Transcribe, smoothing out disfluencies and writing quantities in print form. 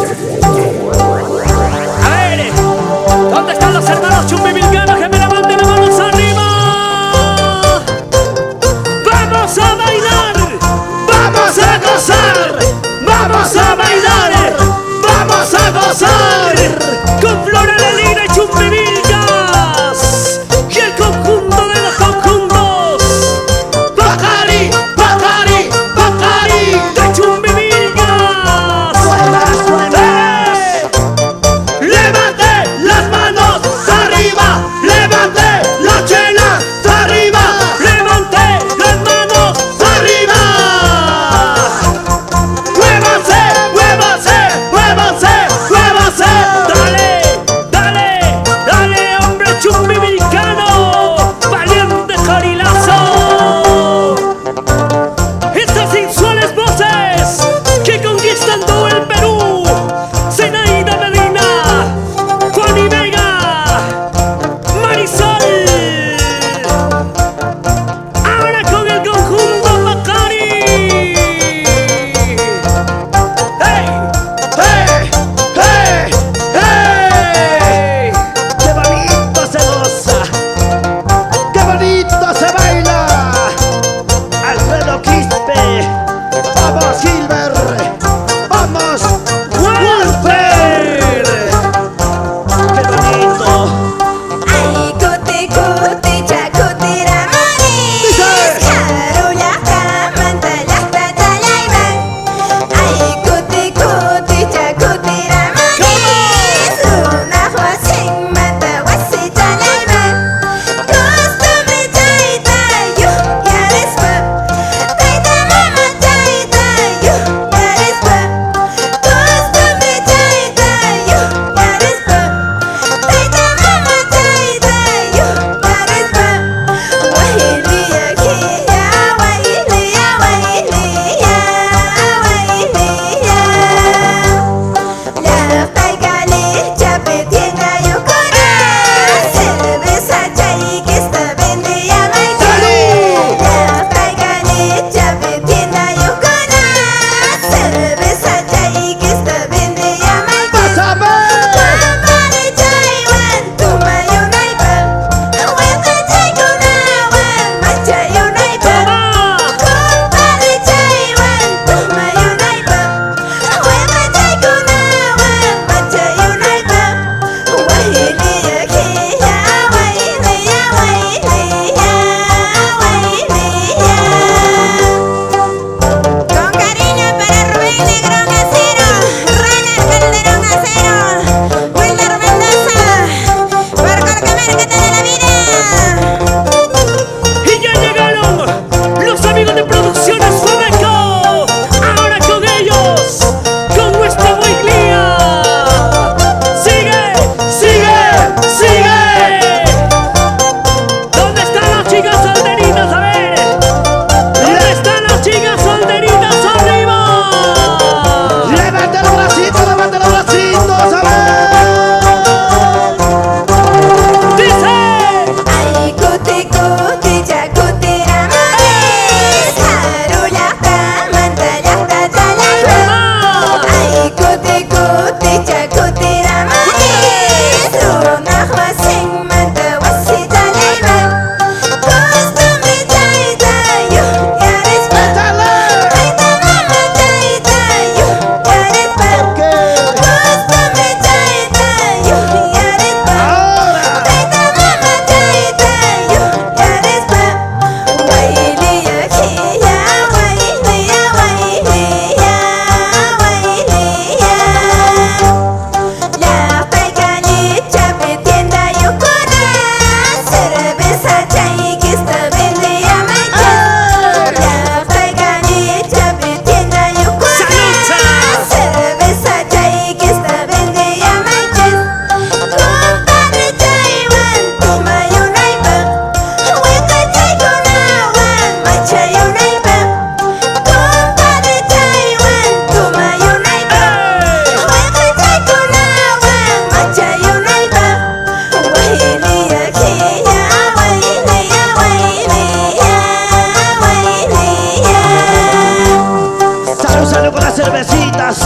A ver, ¿dónde están los hermanos chumbivilcanos que me levanten las manos arriba? ¡Vamos a bailar! ¡Vamos a gozar! ¡Vamos a bailar! ¡Vamos a gozar! Con Flora Lelina y Chumbivilcas y el conjunto de los conjuntos. ¡Bacari! ¡Bacari! ¡Bacari! ¡De Chumbivilcas! ¡Suenas, suenas! ¡Levante las manos arriba! ¡Levante las chelas arriba! ¡Levante las manos arriba! ¡Muévanse! ¡Muévanse! ¡Muévanse! ¡Muévanse! ¡Dale! ¡Dale! ¡Dale, hombre chumbivilcano! ¡Valiente jarilazo! Estas sensuales voces que conquistan todo el Perú. Zenaida Medina, Juani Vega, Marisol. Ahora con el conjunto Bacari. ¡Hey! ¡Hey! ¡Hey! ¡Hey! ¡Qué bonito se goza! ¡Qué bonito se baila! Alfredo Quispe, vamos Silver, vamos Walter. ¡Qué bonito! Ay, kuti kuti cakuti ramones. Dice. Harulah kamantalah tatalaiman. Ay, kuti kuti cakuti ramones. Lunah wasing mata wasi talaiman. Costumbre caita yuh yarespa. Taita mama caita yuh yarespa. Costumbre caita yuh yarespa. Taita mama caita yuh yarespa. Wahiliya kiya wahiliya wahiliya wahiliya. La paigale chape tienda yukuna. Cerveza chay que está vendía maite. La paigale chape tienda yukuna. Cerveza chay que está vendía maite. ¡Pásame! Compadre chaywan tumayunaypa. Hueca chaykunawan machayunaypa. Compadre chaywan tumayunaypa. Hueca chaykunawan machayunaypa. Wahiliya kiya wahiliya wahiliya wahiliya. Con cariño para Rubén Negrón Acero, Reiner Calderón Acero, Wilder Mendoza, por Corcamarca de la vida. Y ya llegaron los amigos de Producciones Fabeco. Ahora con ellos, con nuestra Boiglía. Sigue, sigue, sigue. ¿Dónde están las chicas solderitas? A ver. ¿Dónde están las chicas solderitas arriba? ¡Levante los bracitos, levante los bracitos! ¡A ver! Dice. Ay, kuti kuti cakuti ramones. Harulah kamantalah tatalaiman. Ay, kuti kuti cakuti ramones. Lunah wasing mata wasi talaiman. Costumbre caita yuh yarespa. ¡Échale! Taita mama caita yuh yarespa. Costumbre caita yuh yarespa. ¡Ahora! Taita mama caita yuh yarespa. Wahiliya kiya wahiliya wahiliya wahiliya. La paigale chape tienda yukuna. Cerveza chay que está vendía maite. La paigale chape tienda yukuna. Cerveza chay que está vendía maite. Compadre chaywan tumayunaypa. Hueca chaykunawan machayunaypa. Compadre chaywan tumayunaypa. Hueca chaykunawan machayunaypa. Wahiliya kiya wahiliya wahiliya wahiliya. Salud, salud con las cervecitas.